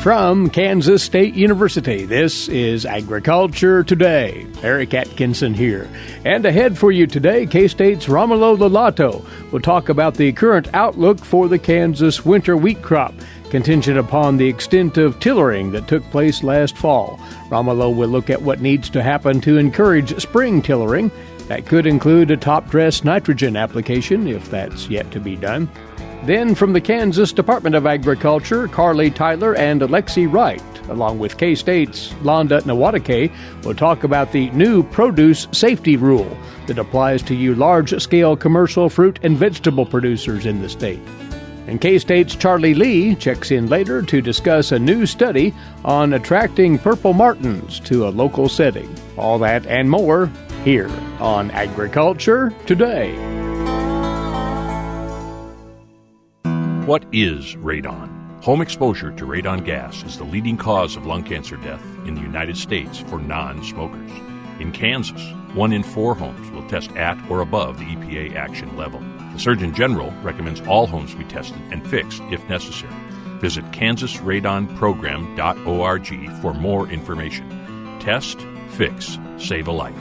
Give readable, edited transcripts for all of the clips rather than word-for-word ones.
From Kansas State University, this is Agriculture Today. Eric Atkinson here. And ahead for you today, K-State's Romulo Lollato will talk about the current outlook for the Kansas winter wheat crop, contingent upon the extent of tillering that took place last fall. Romulo will look at what needs to happen to encourage spring tillering. That could include a topdress nitrogen application, if that's yet to be done. Then from the Kansas Department of Agriculture, Carly Tyler and Lexi Wright, along with K-State's Londa Nwadike, will talk about the new produce safety rule that applies to you large-scale commercial fruit and vegetable producers in the state. And K-State's Charlie Lee checks in later to discuss a new study on attracting purple martins to a local setting. All that and more here on Agriculture Today. What is radon? Home exposure to radon gas is the leading cause of lung cancer death in the United States for non-smokers. In Kansas, 1 in 4 homes will test at or above the EPA action level. The Surgeon General recommends all homes be tested and fixed if necessary. Visit kansasradonprogram.org for more information. Test, fix, save a life.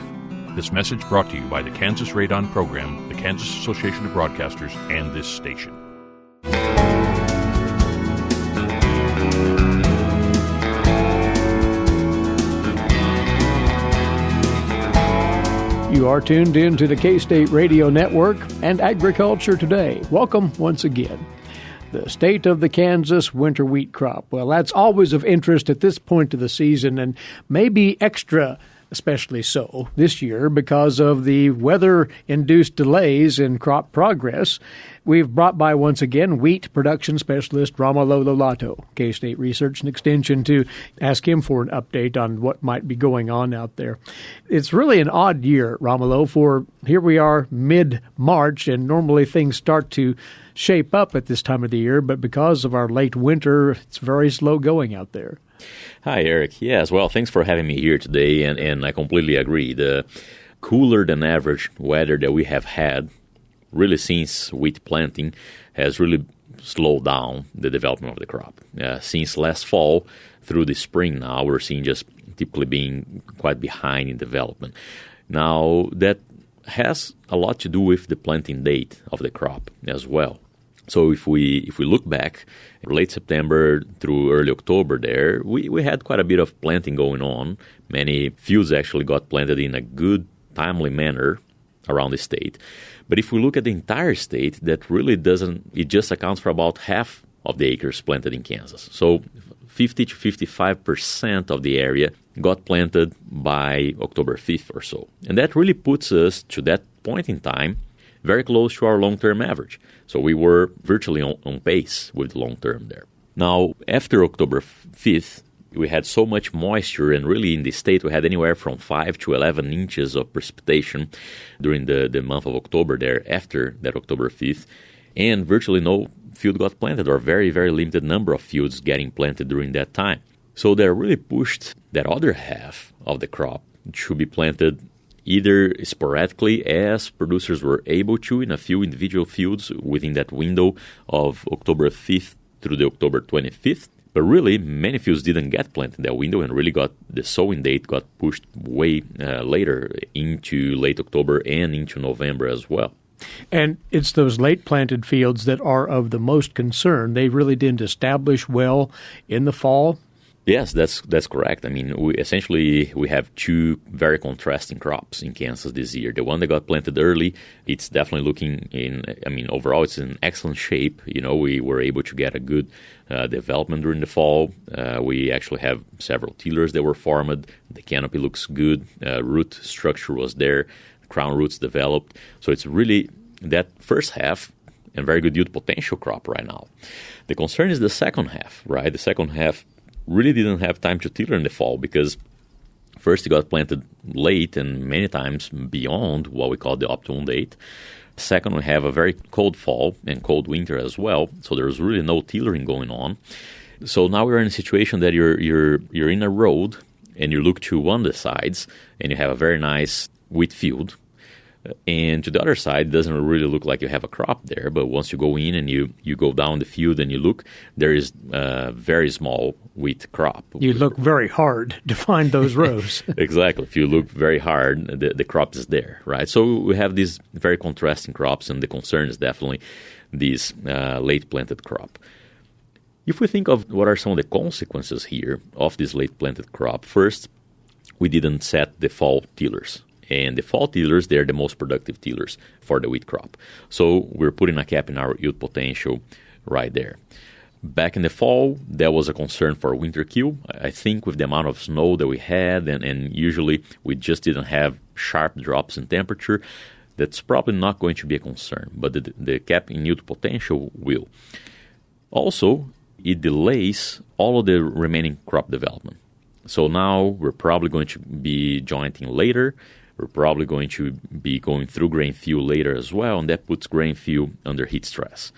This message brought to you by the Kansas Radon Program, the Kansas Association of Broadcasters, and this station. You are tuned in to the K-State Radio Network and Agriculture Today. Welcome once again. The state of the Kansas winter wheat crop. Well, that's always of interest at this point of the season, and maybe extra especially so this year because of the weather-induced delays in crop progress. We've brought by once again wheat production specialist Romulo Lollato, K-State Research and Extension, to ask him for an update on what might be going on out there. It's really an odd year, Romulo, for here we are mid-March, and normally things start to shape up at this time of the year, but because of our late winter, it's very slow going out there. Hi, Eric. Yes, well, thanks for having me here today, and I completely agree. The cooler than average weather that we have had really since wheat planting has really slowed down the development of the crop. Since last fall through the spring now, we're seeing just typically being quite behind in development. Now, that has a lot to do with the planting date of the crop as well. So if we look back, late September through early October there, we had quite a bit of planting going on. Many fields actually got planted in a good, timely manner around the state. But if we look at the entire state, that really it just accounts for about half of the acres planted in Kansas. So 50 to 55% of the area got planted by October 5th or so. And that really puts us, to that point in time, very close to our long-term average. So we were virtually on pace with long-term there. Now, after October 5th, we had so much moisture, and really in the state we had anywhere from 5 to 11 inches of precipitation during the month of October there after that October 5th, and virtually no field got planted, or very, very limited number of fields getting planted during that time. So that really pushed that other half of the crop to be planted either sporadically as producers were able to in a few individual fields within that window of October 5th through the October 25th. But really, many fields didn't get planted in that window, and really the sowing date got pushed way later into late October and into November as well. And it's those late planted fields that are of the most concern. They really didn't establish well in the fall. Yes, that's correct. I mean, we have two very contrasting crops in Kansas this year. The one that got planted early, it's definitely overall it's in excellent shape. You know, we were able to get a good development during the fall. We actually have several tillers that were formed. The canopy looks good. Root structure was there. Crown roots developed. So it's really that first half and very good yield potential crop right now. The concern is the second half, right? The second half really didn't have time to tiller in the fall because first it got planted late and many times beyond what we call the optimum date. Second, we have a very cold fall and cold winter as well, so there's really no tillering going on. So now we're in a situation that you're in a road and you look to one of the sides and you have a very nice wheat field. And to the other side, it doesn't really look like you have a crop there. But once you go in and you go down the field and you look, there is a very small wheat crop. You look very hard to find those rows. Exactly. If you look very hard, the crop is there, right? So we have these very contrasting crops, and the concern is definitely this late planted crop. If we think of what are some of the consequences here of this late planted crop, first, we didn't set the fall tillers. And the fall tillers, they're the most productive tillers for the wheat crop. So we're putting a cap in our yield potential right there. Back in the fall, there was a concern for winter kill. I think with the amount of snow that we had, and usually we just didn't have sharp drops in temperature, that's probably not going to be a concern. But the cap in yield potential will. Also, it delays all of the remaining crop development. So now we're probably going to be jointing later. We're probably going to be going through grain fill later as well, and that puts grain fill under heat stress.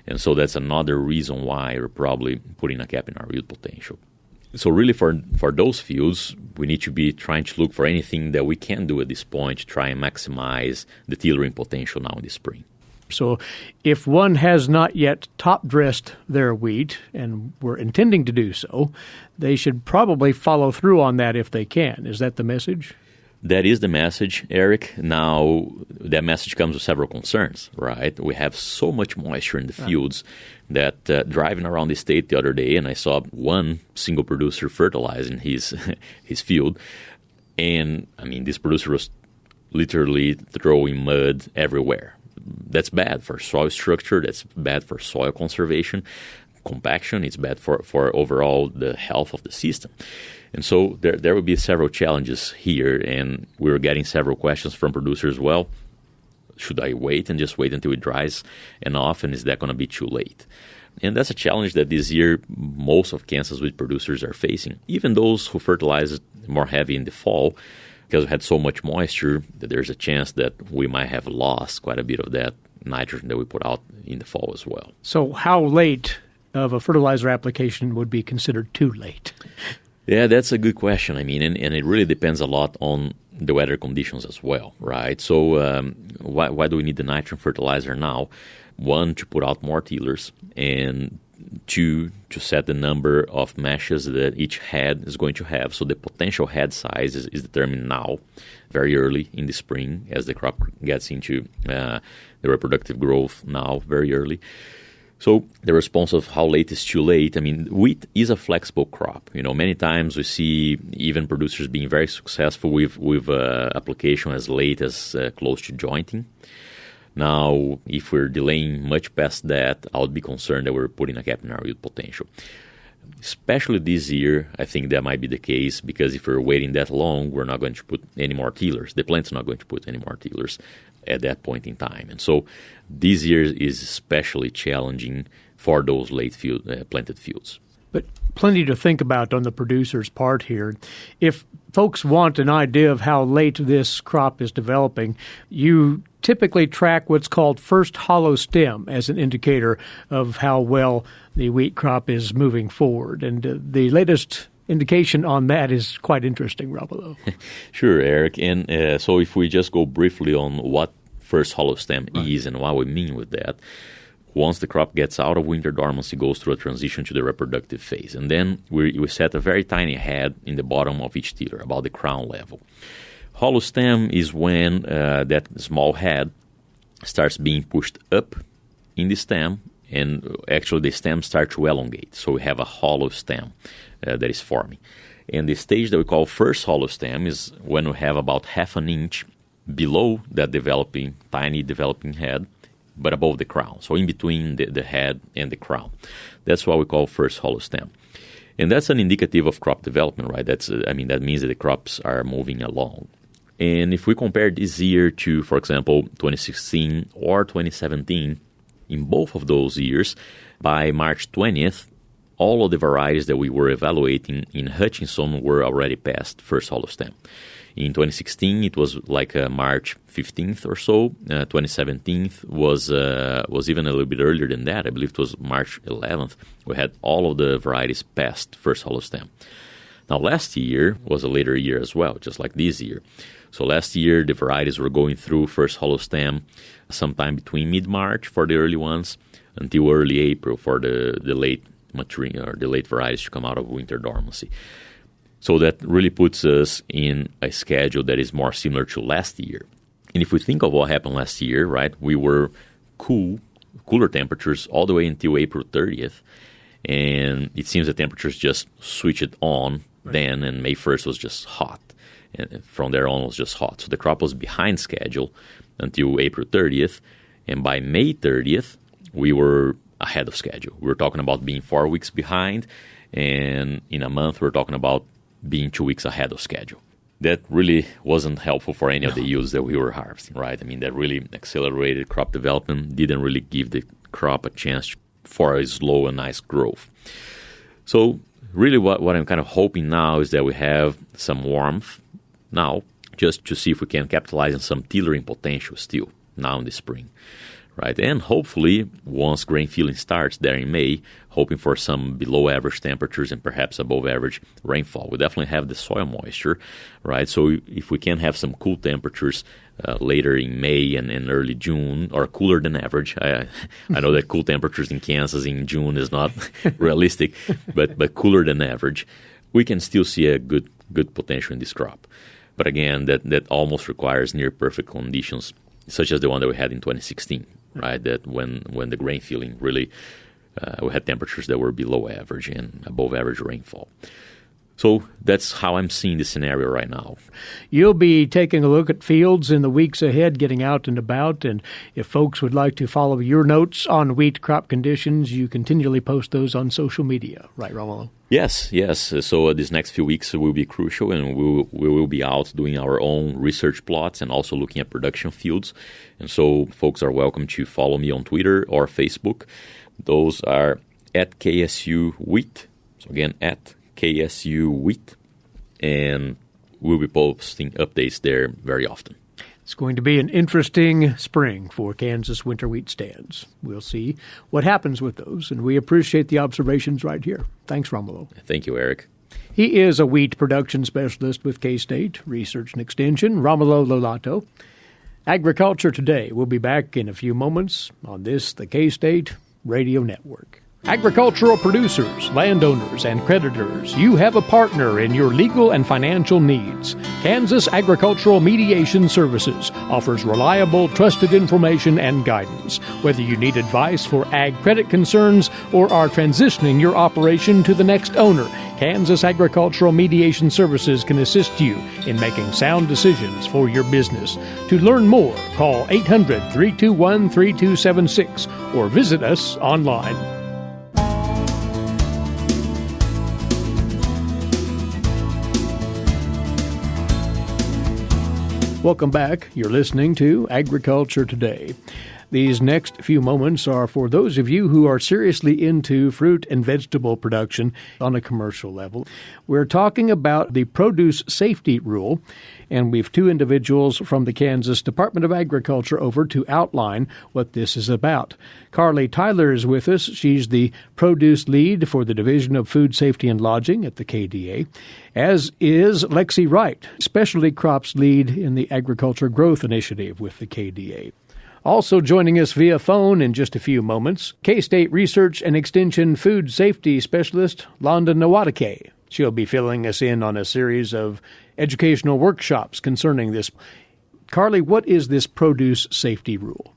And so that's another reason why we're probably putting a cap in our yield potential. So really for those fields, we need to be trying to look for anything that we can do at this point to try and maximize the tillering potential now in the spring. So if one has not yet top-dressed their wheat, and we're intending to do so, they should probably follow through on that if they can. Is that the message? That is the message, Eric. Now, that message comes with several concerns, right? We have so much moisture in the fields that driving around the state the other day, and I saw one single producer fertilizing his field. And, I mean, this producer was literally throwing mud everywhere. That's bad for soil structure. That's bad for soil conservation, compaction. It's bad for overall the health of the system. And so there will be several challenges here, and we were getting several questions from producers. Well, should I wait and just wait until it dries enough, and is that going to be too late? And that's a challenge that this year most of Kansas wheat producers are facing. Even those who fertilize more heavy in the fall, because we had so much moisture that there's a chance that we might have lost quite a bit of that nitrogen that we put out in the fall as well. So how late of a fertilizer application would be considered too late? Yeah, that's a good question. I mean, and it really depends a lot on the weather conditions as well, right? So why do we need the nitrogen fertilizer now? One, to put out more tillers, and two, to set the number of meshes that each head is going to have. So the potential head size is determined now, very early in the spring, as the crop gets into the reproductive growth now, very early. So the response of how late is too late, I mean, wheat is a flexible crop. You know, many times we see even producers being very successful with application as late as close to jointing. Now, if we're delaying much past that, I would be concerned that we're putting a cap in our yield potential. Especially this year, I think that might be the case, because if we're waiting that long, we're not going to put any more tillers. The plant's not going to put any more tillers at that point in time. And so this year is especially challenging for those late planted fields. But plenty to think about on the producer's part here. If folks want an idea of how late this crop is developing, you typically track what's called first hollow stem as an indicator of how well the wheat crop is moving forward. And the latest indication on that is quite interesting, Romulo. Sure, Eric. And so if we just go briefly on what first hollow stem is and what we mean with that, once the crop gets out of winter dormancy, it goes through a transition to the reproductive phase. And then we set a very tiny head in the bottom of each tiller, about the crown level. Hollow stem is when that small head starts being pushed up in the stem, and actually the stems start to elongate. So we have a hollow stem that is forming. And the stage that we call first hollow stem is when we have about half an inch below that tiny developing head, but above the crown, so in between the head and the crown. That's what we call first hollow stem. And that's an indicative of crop development, right? That means that the crops are moving along. And if we compare this year to, for example, 2016 or 2017, in both of those years, by March 20th, all of the varieties that we were evaluating in Hutchinson were already past first hollow stem. In 2016, it was like March 15th or so. 2017 was even a little bit earlier than that. I believe it was March 11th. We had all of the varieties past first hollow stem. Now, last year was a later year as well, just like this year. So last year, the varieties were going through first hollow stem sometime between mid-March for the early ones until early April for the late maturing or the late varieties to come out of winter dormancy. So that really puts us in a schedule that is more similar to last year. And if we think of what happened last year, right, we were cooler temperatures all the way until April 30th. And it seems the temperatures just switched on then, and May 1st was just hot. And from there on, it was just hot. So the crop was behind schedule until April 30th. And by May 30th, we were ahead of schedule. We were talking about being 4 weeks behind. And in a month, we're talking about being 2 weeks ahead of schedule. That really wasn't helpful for any of the yields that we were harvesting, right? I mean, that really accelerated crop development, didn't really give the crop a chance for a slow and nice growth. So really what I'm kind of hoping now is that we have some warmth now just to see if we can capitalize on some tillering potential still now in the spring, right? And hopefully once grain filling starts there in May, hoping for some below average temperatures and perhaps above average rainfall. We definitely have the soil moisture, right? So if we can have some cool temperatures later in May and early June, or cooler than average. I know that cool temperatures in Kansas in June is not realistic, but cooler than average, we can still see a good potential in this crop. But again, that almost requires near perfect conditions, such as the one that we had in 2016, right? That when the grain filling really, we had temperatures that were below average and above average rainfall. So that's how I'm seeing the scenario right now. You'll be taking a look at fields in the weeks ahead, getting out and about. And if folks would like to follow your notes on wheat crop conditions, you continually post those on social media, right, Romulo? Yes. So these next few weeks will be crucial, and we will be out doing our own research plots and also looking at production fields. And so folks are welcome to follow me on Twitter or Facebook. Those are at KSU Wheat. So again, at KSU Wheat, and we'll be posting updates there very often. It's going to be an interesting spring for Kansas winter wheat stands. We'll see what happens with those, and we appreciate the observations right here. Thanks, Romulo. Thank you, Eric. He is a wheat production specialist with K-State Research and Extension, Romulo Lollato. Agriculture Today will be back in a few moments on this, the K-State Radio Network. Agricultural producers, landowners, and creditors, you have a partner in your legal and financial needs. Kansas Agricultural Mediation Services offers reliable, trusted information and guidance. Whether you need advice for ag credit concerns or are transitioning your operation to the next owner, Kansas Agricultural Mediation Services can assist you in making sound decisions for your business. To learn more, call 800-321-3276 or visit us online. Welcome back. You're listening to Agriculture Today. These next few moments are for those of you who are seriously into fruit and vegetable production on a commercial level. We're talking about the produce safety rule, and we've two individuals from the Kansas Department of Agriculture over to outline what this is about. Carly Tyler is with us. She's the produce lead for the Division of Food Safety and Lodging at the KDA, as is Lexi Wright, specialty crops lead in the Agriculture Growth Initiative with the KDA. Also joining us via phone in just a few moments, K-State Research and Extension Food Safety Specialist Londa Nwadike. She'll be filling us in on a series of educational workshops concerning this. Carly, what is this produce safety rule?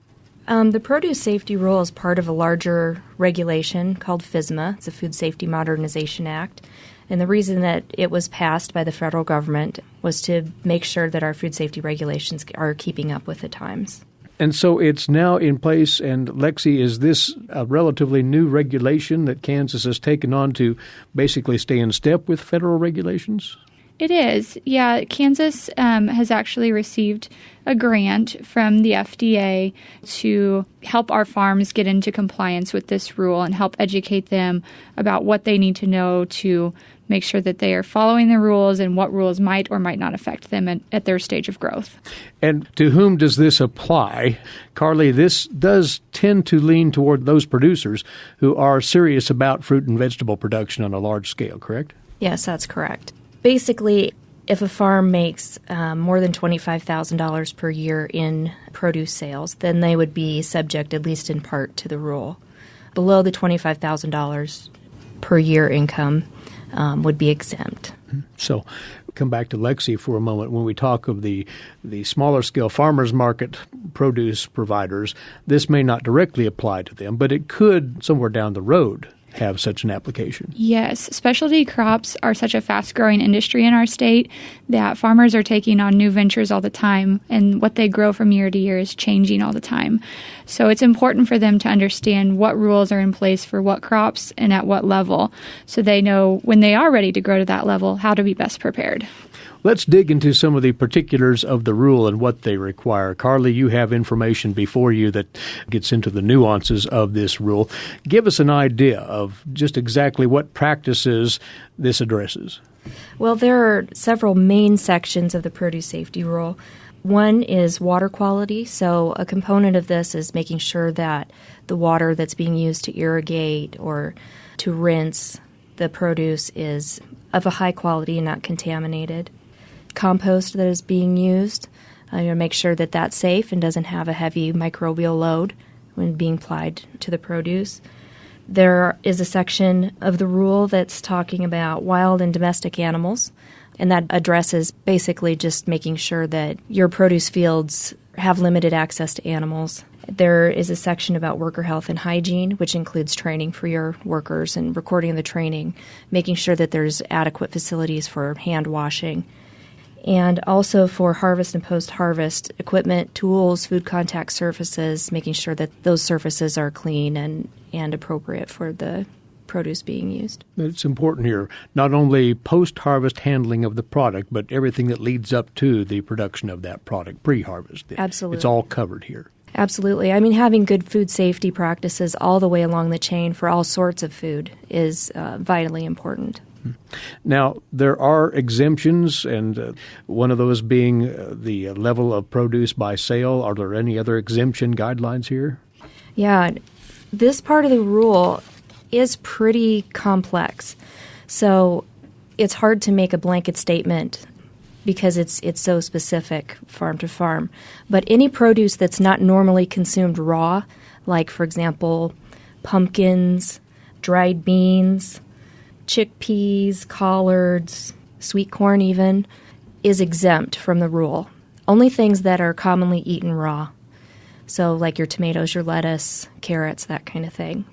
The produce safety rule is part of a larger regulation called FSMA. It's a Food Safety Modernization Act. And the reason that it was passed by the federal government was to make sure that our food safety regulations are keeping up with the times. And so it's now in place, and Lexi, is this a relatively new regulation that Kansas has taken on to basically stay in step with federal regulations? It is. Yeah, Kansas has actually received a grant from the FDA to help our farms get into compliance with this rule and help educate them about what they need to know to make sure that they are following the rules and what rules might or might not affect them at their stage of growth. And to whom does this apply? Carly, this does tend to lean toward those producers who are serious about fruit and vegetable production on a large scale, correct? Yes, that's correct. Basically, if a farm makes more than $25,000 per year in produce sales, then they would be subject, at least in part, to the rule. Below the $25,000 per year income would be exempt. So come back to Lexi for a moment. When we talk of the smaller scale farmers market produce providers, this may not directly apply to them, but it could somewhere down the road have such an application. Yes, specialty crops are such a fast-growing industry in our state that farmers are taking on new ventures all the time, and what they grow from year to year is changing all the time. So it's important for them to understand what rules are in place for what crops and at what level, so they know when they are ready to grow to that level how to be best prepared. Let's dig into some of the particulars of the rule and what they require. Carly, you have information before you that gets into the nuances of this rule. Give us an idea of just exactly what practices this addresses. Well, there are several main sections of the produce safety rule. One is water quality. So a component of this is making sure that the water that's being used to irrigate or to rinse the produce is of a high quality and not contaminated. Compost that is being used, make sure that that's safe and doesn't have a heavy microbial load when being applied to the produce. There is a section of the rule that's talking about wild and domestic animals, and that addresses basically just making sure that your produce fields have limited access to animals. There is a section about worker health and hygiene, which includes training for your workers and recording the training, making sure that there's adequate facilities for hand washing. And also for harvest and post-harvest equipment, tools, food contact surfaces, making sure that those surfaces are clean and appropriate for the produce being used. It's important here, not only post-harvest handling of the product, but everything that leads up to the production of that product pre-harvest. Absolutely. It's all covered here. Absolutely. I mean, having good food safety practices all the way along the chain for all sorts of food is vitally important. Now, there are exemptions, and one of those being the level of produce by sale. Are there any other exemption guidelines here? Yeah, this part of the rule is pretty complex. So it's hard to make a blanket statement because it's so specific farm to farm. But any produce that's not normally consumed raw, like, for example, pumpkins, dried beans, chickpeas, collards, sweet corn even, is exempt from the rule. Only things that are commonly eaten raw. So like your tomatoes, your lettuce, carrots, that kind of thing.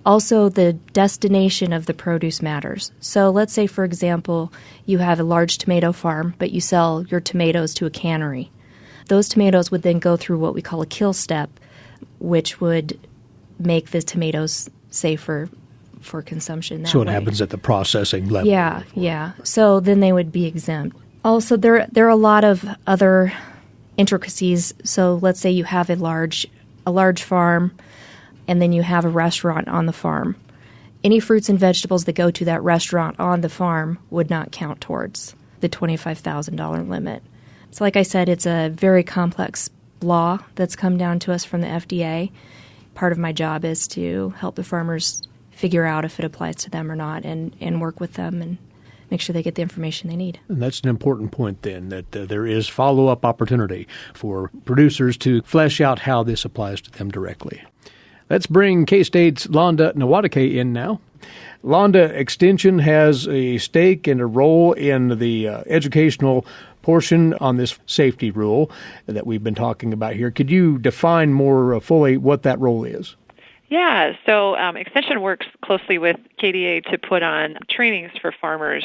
Also, the destination of the produce matters. So let's say, for example, you have a large tomato farm, but you sell your tomatoes to a cannery. Those tomatoes would then go through what we call a kill step, which would make the tomatoes safer for consumption that So it way. happens at the processing level. Yeah. So then they would be exempt. Also, there are a lot of other intricacies. So let's say you have a large farm, and then you have a restaurant on the farm. Any fruits and vegetables that go to that restaurant on the farm would not count towards the $25,000 limit. So like I said, it's a very complex law that's come down to us from the FDA. Part of my job is to help the farmers figure out if it applies to them or not and work with them and make sure they get the information they need. And that's an important point then, that there is follow-up opportunity for producers to flesh out how this applies to them directly. Let's bring K-State's Londa Nwadike in now. Londa, Extension has a stake and a role in the educational portion on this safety rule that we've been talking about here. Could you define more fully what that role is? Yeah, so Extension works closely with KDA to put on trainings for farmers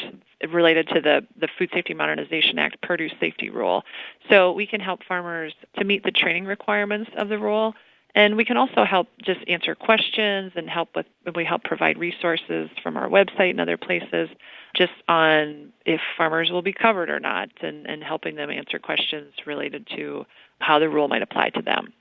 related to the Food Safety Modernization Act produce safety rule. So we can help farmers to meet the training requirements of the rule, and we can also help just answer questions and we help provide resources from our website and other places just on if farmers will be covered or not, and helping them answer questions related to how the rule might apply to them.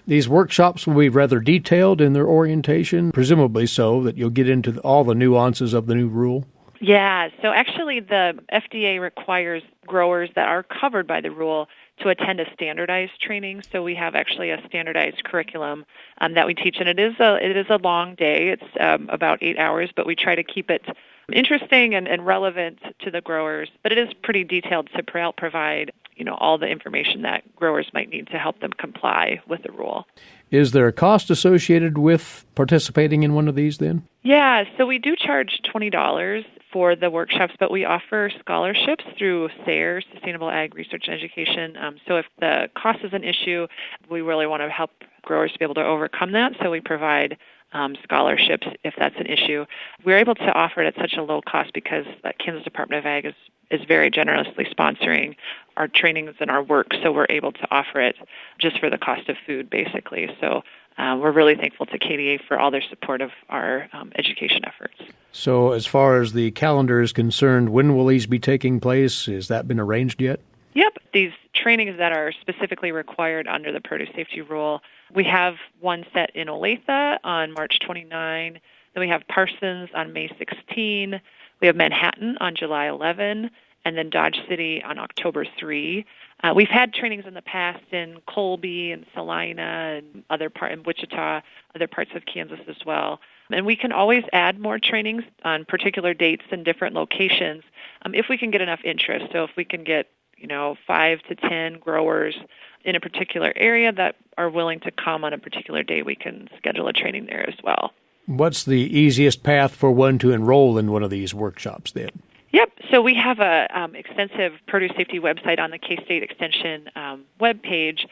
These workshops will be rather detailed in their orientation, presumably so, that you'll get into all the nuances of the new rule? Yeah, so actually the FDA requires growers that are covered by the rule to attend a standardized training. So we have actually a standardized curriculum that we teach, and it is a long day. It's about 8 hours, but we try to keep it interesting and relevant to the growers. But it is pretty detailed to provide all the information that growers might need to help them comply with the rule. Is there a cost associated with participating in one of these then? Yeah, so we do charge $20 for the workshops, but we offer scholarships through SARE, Sustainable Ag Research and Education. So if the cost is an issue, we really want to help growers to be able to overcome that, so we provide scholarships if that's an issue. We're able to offer it at such a low cost because the Kansas Department of Ag is very generously sponsoring our trainings and our work, so we're able to offer it just for the cost of food, basically. So we're really thankful to KDA for all their support of our education efforts. So as far as the calendar is concerned, when will these be taking place? Has that been arranged yet? Yep. These trainings that are specifically required under the produce safety rule, we have one set in Olathe on March 29. Then we have Parsons on May 16. We have Manhattan on July 11, and then Dodge City on October 3. We've had trainings in the past in Colby and Salina and in Wichita, other parts of Kansas as well. And we can always add more trainings on particular dates and different locations if we can get enough interest. So if we can get 5 to 10 growers in a particular area that are willing to come on a particular day, we can schedule a training there as well. What's the easiest path for one to enroll in one of these workshops then? Yep. So we have a extensive produce safety website on the K-State Extension webpage.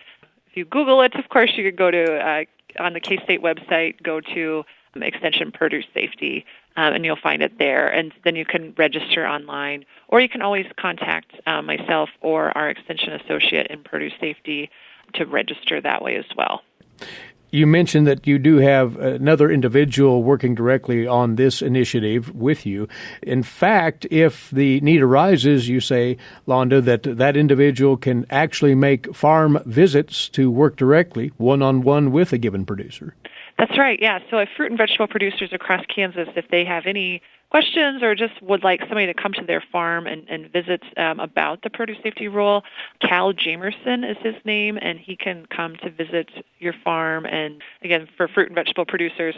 If you Google it, of course, you could go to, on the K-State website, go to Extension Produce Safety, and you'll find it there. And then you can register online, or you can always contact myself or our Extension Associate in Produce Safety to register that way as well. You mentioned that you do have another individual working directly on this initiative with you. In fact, if the need arises, you say, Londa, that individual can actually make farm visits to work directly, one-on-one with a given producer. That's right, yeah. So if fruit and vegetable producers across Kansas, if they have any questions or just would like somebody to come to their farm and visit about the produce safety rule, Cal Jamerson is his name, and he can come to visit your farm. And again, for fruit and vegetable producers,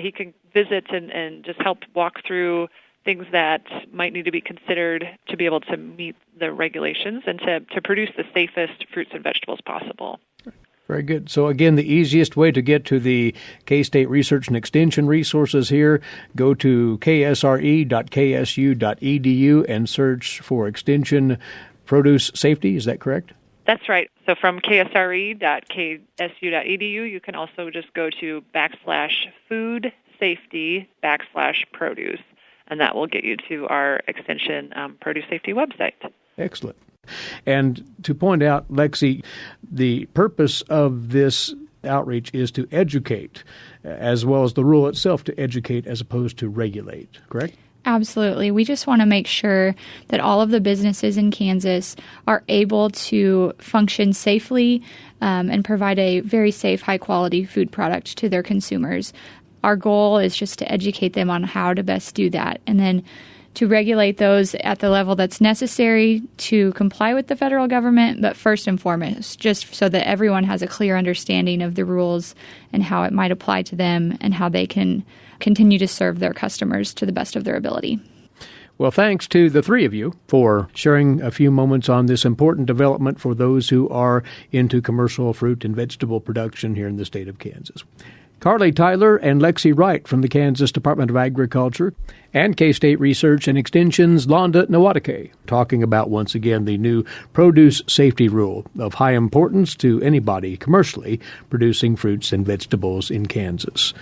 he can visit and just help walk through things that might need to be considered to be able to meet the regulations and to produce the safest fruits and vegetables possible. Very good. So again, the easiest way to get to the K-State Research and Extension resources here, go to ksre.ksu.edu and search for Extension Produce Safety. Is that correct? That's right. So from ksre.ksu.edu, you can also just go to /food safety/produce, and that will get you to our Extension Produce Safety website. Excellent. And to point out, Lexi, the purpose of this outreach is to educate, as well as the rule itself to educate as opposed to regulate, correct? Absolutely. We just want to make sure that all of the businesses in Kansas are able to function safely and provide a very safe, high-quality food product to their consumers. Our goal is just to educate them on how to best do that, and then to regulate those at the level that's necessary to comply with the federal government, but first and foremost, just so that everyone has a clear understanding of the rules and how it might apply to them and how they can continue to serve their customers to the best of their ability. Well, thanks to the three of you for sharing a few moments on this important development for those who are into commercial fruit and vegetable production here in the state of Kansas. Carly Tyler and Lexi Wright from the Kansas Department of Agriculture and K-State Research and Extension's Londa Nwadike talking about, once again, the new produce safety rule of high importance to anybody commercially producing fruits and vegetables in Kansas.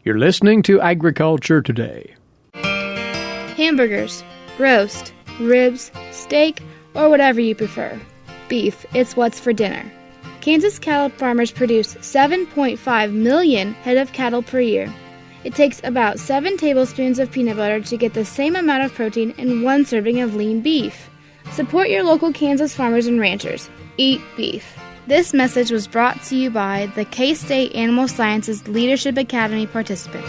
You're listening to Agriculture Today. Hamburgers, roast, ribs, steak, or whatever you prefer. Beef, it's what's for dinner. Kansas cattle farmers produce 7.5 million head of cattle per year. It takes about 7 tablespoons of peanut butter to get the same amount of protein in 1 serving of lean beef. Support your local Kansas farmers and ranchers. Eat beef. This message was brought to you by the K-State Animal Sciences Leadership Academy participants.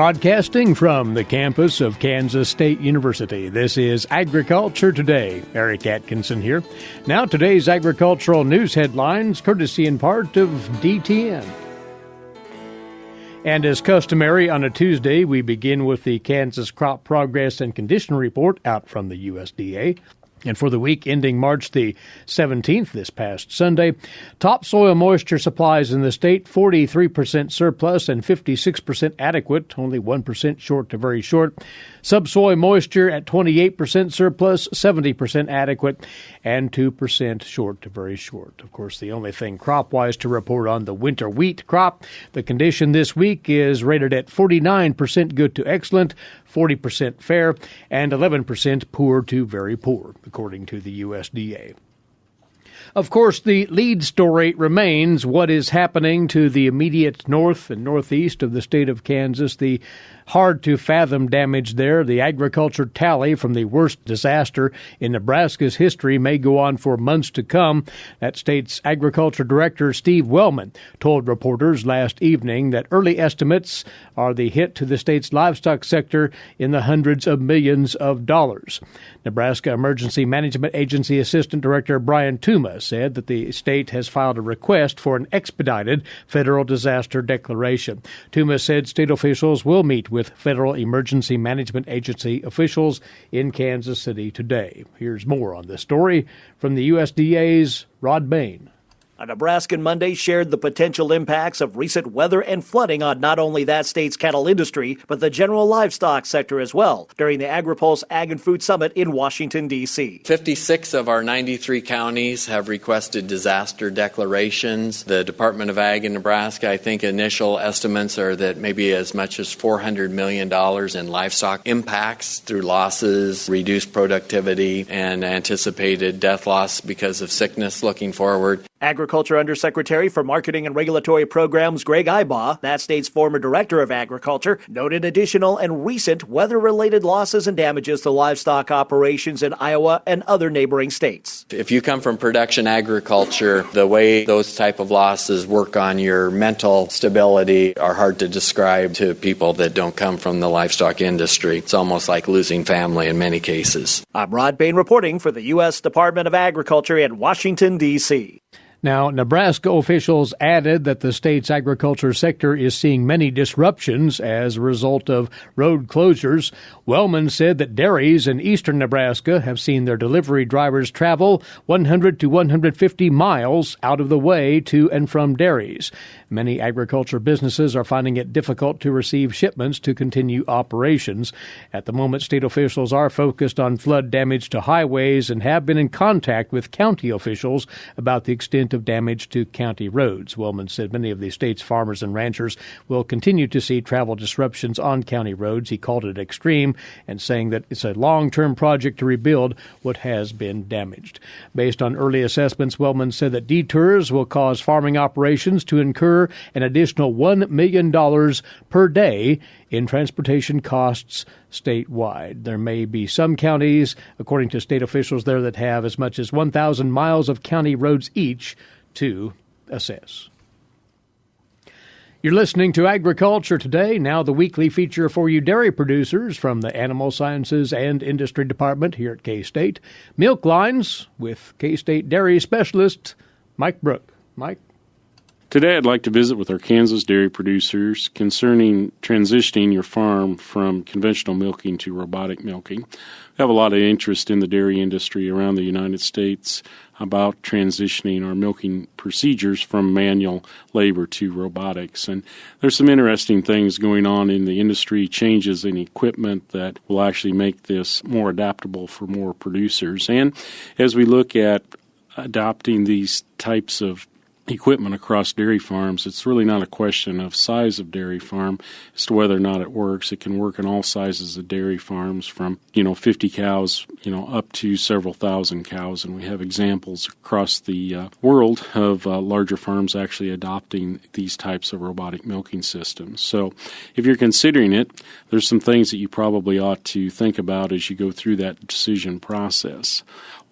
Broadcasting from the campus of Kansas State University, this is Agriculture Today. Eric Atkinson here. Now today's agricultural news headlines, courtesy in part of DTN. And as customary on a Tuesday, we begin with the Kansas Crop Progress and Condition Report out from the USDA. And for the week ending March the 17th, this past Sunday, topsoil moisture supplies in the state, 43% surplus and 56% adequate, only 1% short to very short. Subsoil moisture at 28% surplus, 70% adequate, and 2% short to very short. Of course, the only thing crop-wise to report on the winter wheat crop, the condition this week is rated at 49% good to excellent, 40% fair, and 11% poor to very poor, according to the USDA. Of course, the lead story remains what is happening to the immediate north and northeast of the state of Kansas, the hard-to-fathom damage there. The agriculture tally from the worst disaster in Nebraska's history may go on for months to come. That state's agriculture director, Steve Wellman, told reporters last evening that early estimates are the hit to the state's livestock sector in the hundreds of millions of dollars. Nebraska Emergency Management Agency Assistant Director Brian Tuma said that the state has filed a request for an expedited federal disaster declaration. Tuma said state officials will meet with Federal Emergency Management Agency officials in Kansas City today. Here's more on this story from the USDA's Rod Bain. A Nebraskan Monday shared the potential impacts of recent weather and flooding on not only that state's cattle industry, but the general livestock sector as well during the AgriPulse Ag and Food Summit in Washington, D.C. 56 of our 93 counties have requested disaster declarations. The Department of Ag in Nebraska, I think initial estimates are that maybe as much as $400 million in livestock impacts through losses, reduced productivity, and anticipated death loss because of sickness looking forward. Agriculture Undersecretary for Marketing and Regulatory Programs Greg Ibaugh, that state's former Director of Agriculture, noted additional and recent weather-related losses and damages to livestock operations in Iowa and other neighboring states. If you come from production agriculture, the way those type of losses work on your mental stability are hard to describe to people that don't come from the livestock industry. It's almost like losing family in many cases. I'm Rod Bain reporting for the U.S. Department of Agriculture in Washington, D.C. Now, Nebraska officials added that the state's agriculture sector is seeing many disruptions as a result of road closures. Wellman said that dairies in eastern Nebraska have seen their delivery drivers travel 100 to 150 miles out of the way to and from dairies. Many agriculture businesses are finding it difficult to receive shipments to continue operations. At the moment, state officials are focused on flood damage to highways and have been in contact with county officials about the extent of damage to county roads. Wellman said many of the state's farmers and ranchers will continue to see travel disruptions on county roads. He called it extreme and saying that it's a long-term project to rebuild what has been damaged. Based on early assessments, Wellman said that detours will cause farming operations to incur an additional $1 million per day in transportation costs statewide. There may be some counties, according to state officials there, that have as much as 1,000 miles of county roads each to assess. You're listening to Agriculture Today, now the weekly feature for you dairy producers from the Animal Sciences and Industry Department here at K-State. Milk Lines with K-State Dairy Specialist Mike Brook. Mike? Today I'd like to visit with our Kansas dairy producers concerning transitioning your farm from conventional milking to robotic milking. We have a lot of interest in the dairy industry around the United States about transitioning our milking procedures from manual labor to robotics. And there's some interesting things going on in the industry, changes in equipment that will actually make this more adaptable for more producers. And as we look at adopting these types of equipment across dairy farms, it's really not a question of size of dairy farm as to whether or not it works. It can work in all sizes of dairy farms from, 50 cows, up to several thousand cows. And we have examples across the world of larger farms actually adopting these types of robotic milking systems. So if you're considering it, there's some things that you probably ought to think about as you go through that decision process.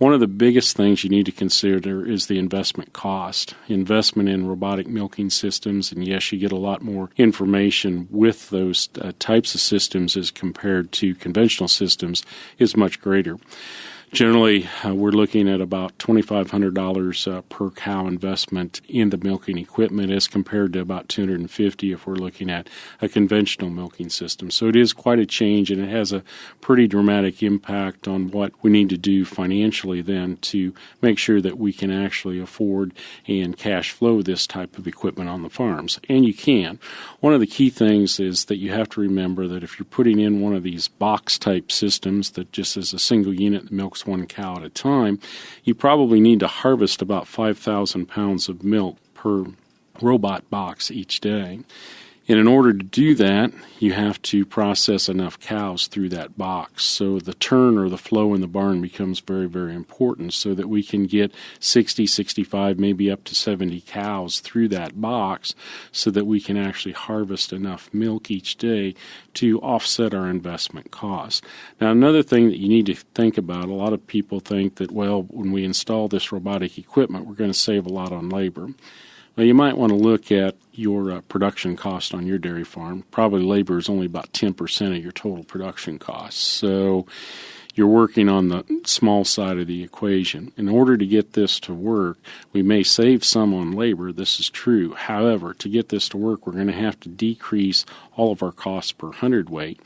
One of the biggest things you need to consider is the investment cost. Investment in robotic milking systems, and yes, you get a lot more information with those types of systems as compared to conventional systems, is much greater. Generally, we're looking at about $2,500 per cow investment in the milking equipment as compared to about $250 if we're looking at a conventional milking system. So it is quite a change, and it has a pretty dramatic impact on what we need to do financially then to make sure that we can actually afford and cash flow this type of equipment on the farms. And you can. One of the key things is that you have to remember that if you're putting in one of these box-type systems that just is a single unit that milks one cow at a time, you probably need to harvest about 5,000 pounds of milk per robot box each day. And in order to do that, you have to process enough cows through that box. So the turn or the flow in the barn becomes very, very important so that we can get 60, 65, maybe up to 70 cows through that box so that we can actually harvest enough milk each day to offset our investment costs. Now, another thing that you need to think about, a lot of people think that, well, when we install this robotic equipment, we're going to save a lot on labor. Well, you might want to look at your production cost on your dairy farm. Probably labor is only about 10% of your total production costs. So you're working on the small side of the equation. In order to get this to work, we may save some on labor. This is true. However, to get this to work, we're going to have to decrease all of our costs per hundredweight.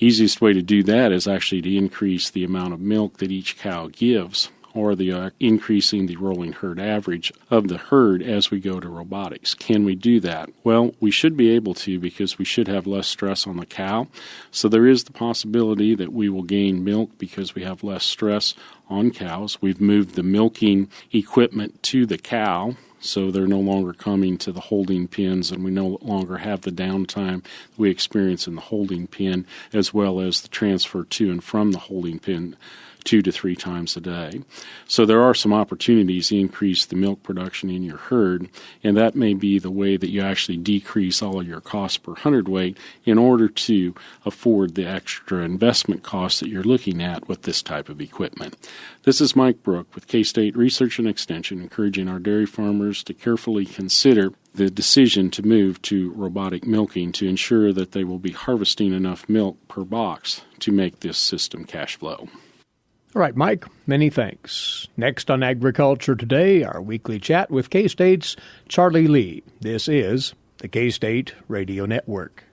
Easiest way to do that is actually to increase the amount of milk that each cow gives, or the increasing the rolling herd average of the herd as we go to robotics. Can we do that? Well, we should be able to, because we should have less stress on the cow. So there is the possibility that we will gain milk because we have less stress on cows. We've moved the milking equipment to the cow, so they're no longer coming to the holding pens, and we no longer have the downtime we experience in the holding pen, as well as the transfer to and from the holding pen 2 to 3 times a day. So there are some opportunities to increase the milk production in your herd, and that may be the way that you actually decrease all of your costs per hundredweight in order to afford the extra investment costs that you're looking at with this type of equipment. This is Mike Brook with K-State Research and Extension, encouraging our dairy farmers to carefully consider the decision to move to robotic milking to ensure that they will be harvesting enough milk per box to make this system cash flow. All right, Mike, many thanks. Next on Agriculture Today, our weekly chat with K-State's Charlie Lee. This is the K-State Radio Network.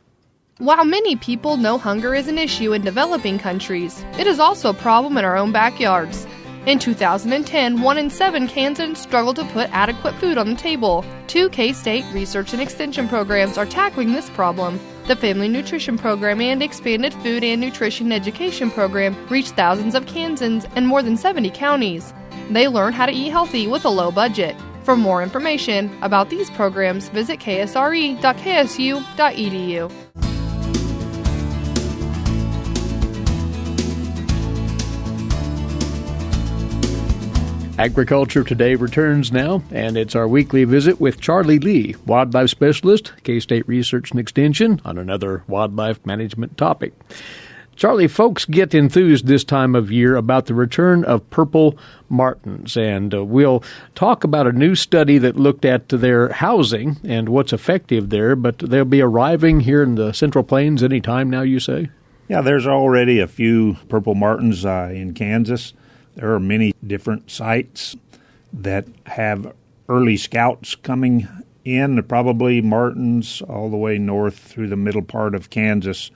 While many people know hunger is an issue in developing countries, it is also a problem in our own backyards. In 2010, 1 in 7 Kansans struggled to put adequate food on the table. 2 K-State Research and Extension programs are tackling this problem. The Family Nutrition Program and Expanded Food and Nutrition Education Program reach thousands of Kansans in more than 70 counties. They learn how to eat healthy with a low budget. For more information about these programs, visit ksre.ksu.edu. Agriculture Today returns now, and it's our weekly visit with Charlie Lee, wildlife specialist, K-State Research and Extension, on another wildlife management topic. Charlie, folks get enthused this time of year about the return of purple martins, and we'll talk about a new study that looked at their housing and what's effective there, but they'll be arriving here in the Central Plains any time now, you say? Yeah, there's already a few purple martins in Kansas. There are many different sites that have early scouts coming in, probably martins all the way north through the middle part of Kansas.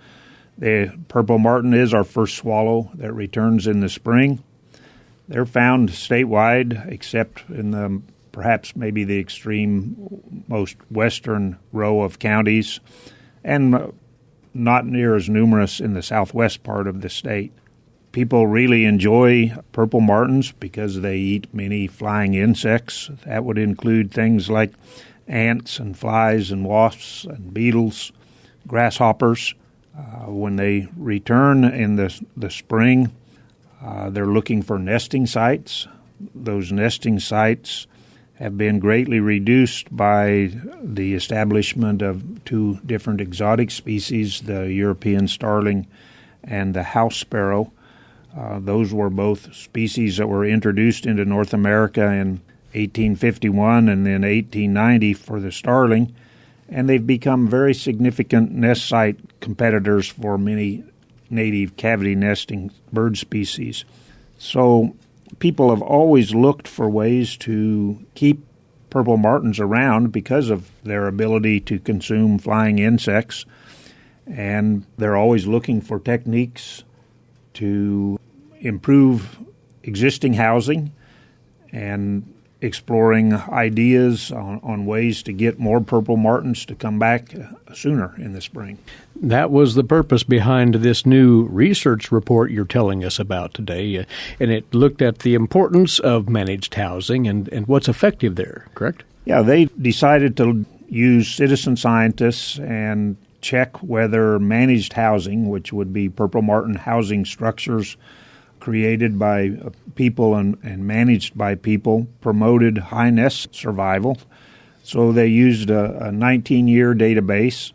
The purple martin is our first swallow that returns in the spring. They're found statewide, except in the perhaps maybe the extreme most western row of counties, and not near as numerous in the southwest part of the state. People really enjoy purple martins because they eat many flying insects. That would include things like ants and flies and wasps and beetles, grasshoppers. When they return in the spring, they're looking for nesting sites. Those nesting sites have been greatly reduced by the establishment of 2 different exotic species, the European starling and the house sparrow. Those were both species that were introduced into North America in 1851 and then 1890 for the starling, and they've become very significant nest site competitors for many native cavity nesting bird species. So people have always looked for ways to keep purple martins around because of their ability to consume flying insects, and they're always looking for techniques to improve existing housing and exploring ideas on ways to get more purple martins to come back sooner in the spring. That was the purpose behind this new research report you're telling us about today, and it looked at the importance of managed housing and what's effective there, correct? Yeah, they decided to use citizen scientists and check whether managed housing, which would be purple martin housing structures created by people and managed by people, promoted high nest survival. So they used a 19-year database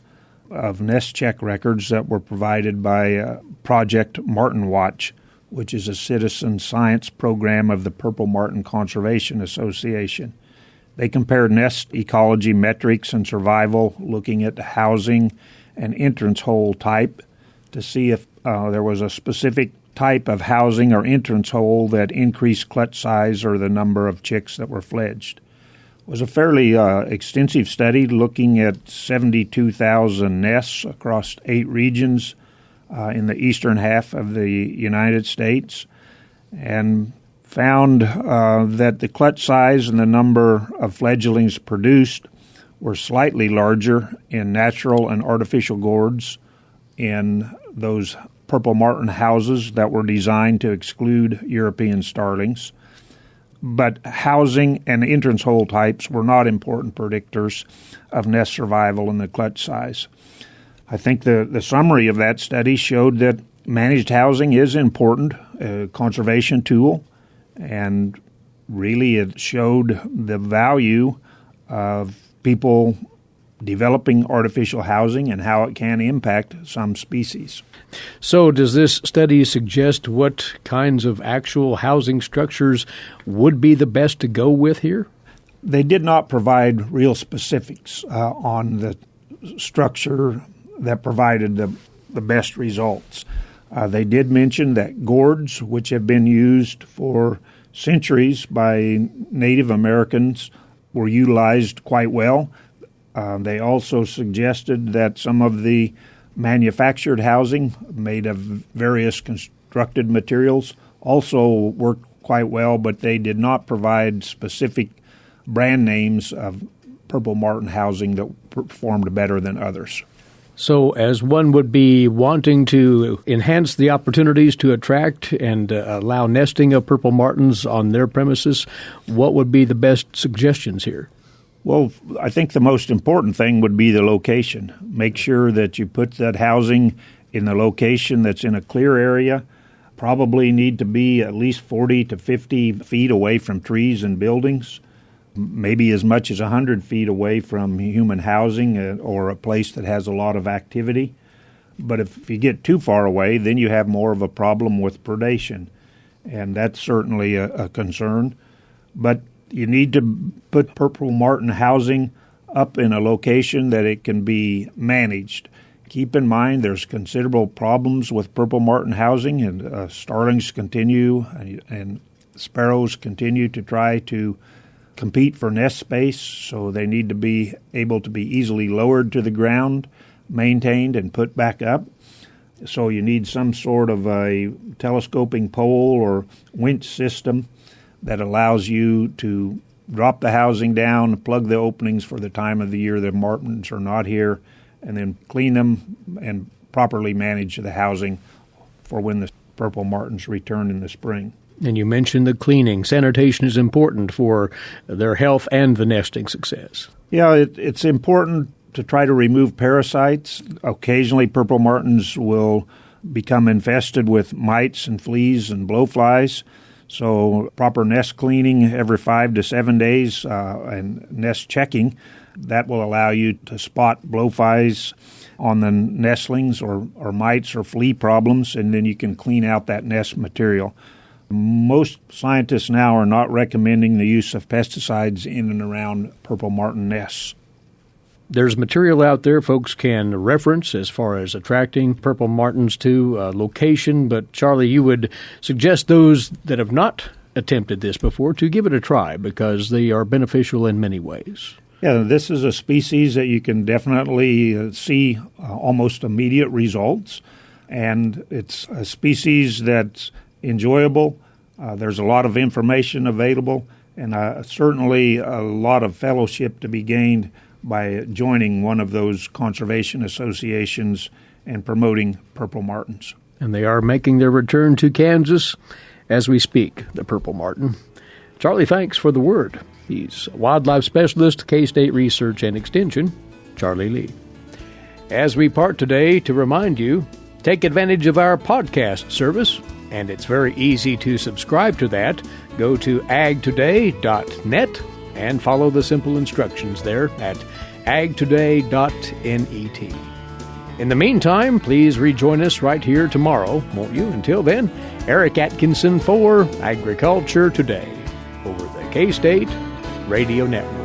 of nest check records that were provided by Project Martin Watch, which is a citizen science program of the Purple Martin Conservation Association. They compared nest ecology metrics and survival, looking at housing and entrance hole type to see if there was a specific type of housing or entrance hole that increased clutch size or the number of chicks that were fledged. It was a fairly extensive study looking at 72,000 nests across 8 regions in the eastern half of the United States, and found that the clutch size and the number of fledglings produced were slightly larger in natural and artificial gourds in those purple martin houses that were designed to exclude European starlings. But housing and entrance hole types were not important predictors of nest survival and the clutch size. I think the summary of that study showed that managed housing is important, a conservation tool, and really it showed the value of people developing artificial housing and how it can impact some species. So does this study suggest what kinds of actual housing structures would be the best to go with here? They did not provide real specifics on the structure that provided the best results. They did mention that gourds, which have been used for centuries by Native Americans, were utilized quite well. They also suggested that some of the manufactured housing made of various constructed materials also worked quite well, but they did not provide specific brand names of purple martin housing that performed better than others. So as one would be wanting to enhance the opportunities to attract and allow nesting of purple martins on their premises, what would be the best suggestions here? Well, I think the most important thing would be the location. Make sure that you put that housing in the location that's in a clear area. Probably need to be at least 40 to 50 feet away from trees and buildings, maybe as much as 100 feet away from human housing or a place that has a lot of activity. But if you get too far away, then you have more of a problem with predation, and that's certainly a concern. But you need to put purple martin housing up in a location that it can be managed. Keep in mind there's considerable problems with purple martin housing, and starlings continue and sparrows continue to try to compete for nest space, so they need to be able to be easily lowered to the ground, maintained, and put back up. So you need some sort of a telescoping pole or winch system that allows you to drop the housing down, plug the openings for the time of the year the martins are not here, and then clean them and properly manage the housing for when the purple martins return in the spring. And you mentioned the cleaning. Sanitation is important for their health and the nesting success. Yeah, it's important to try to remove parasites. Occasionally purple martins will become infested with mites and fleas and blowflies. So proper nest cleaning every 5 to 7 days and nest checking, that will allow you to spot blowflies on the nestlings or mites or flea problems, and then you can clean out that nest material. Most scientists now are not recommending the use of pesticides in and around purple martin nests. There's material out there folks can reference as far as attracting purple martins to location, but Charlie, you would suggest those that have not attempted this before to give it a try because they are beneficial in many ways. Yeah, this is a species that you can definitely see almost immediate results, and it's a species that's enjoyable. There's a lot of information available, and certainly a lot of fellowship to be gained by joining one of those conservation associations and promoting purple martins. And they are making their return to Kansas as we speak, the purple martin. Charlie, thanks for the word. He's a wildlife specialist, K-State Research and Extension, Charlie Lee. As we part today, to remind you, take advantage of our podcast service, and it's very easy to subscribe to that. Go to agtoday.net and follow the simple instructions there at agtoday.net. In the meantime, please rejoin us right here tomorrow, won't you? Until then, Eric Atkinson for Agriculture Today over the K-State Radio Network.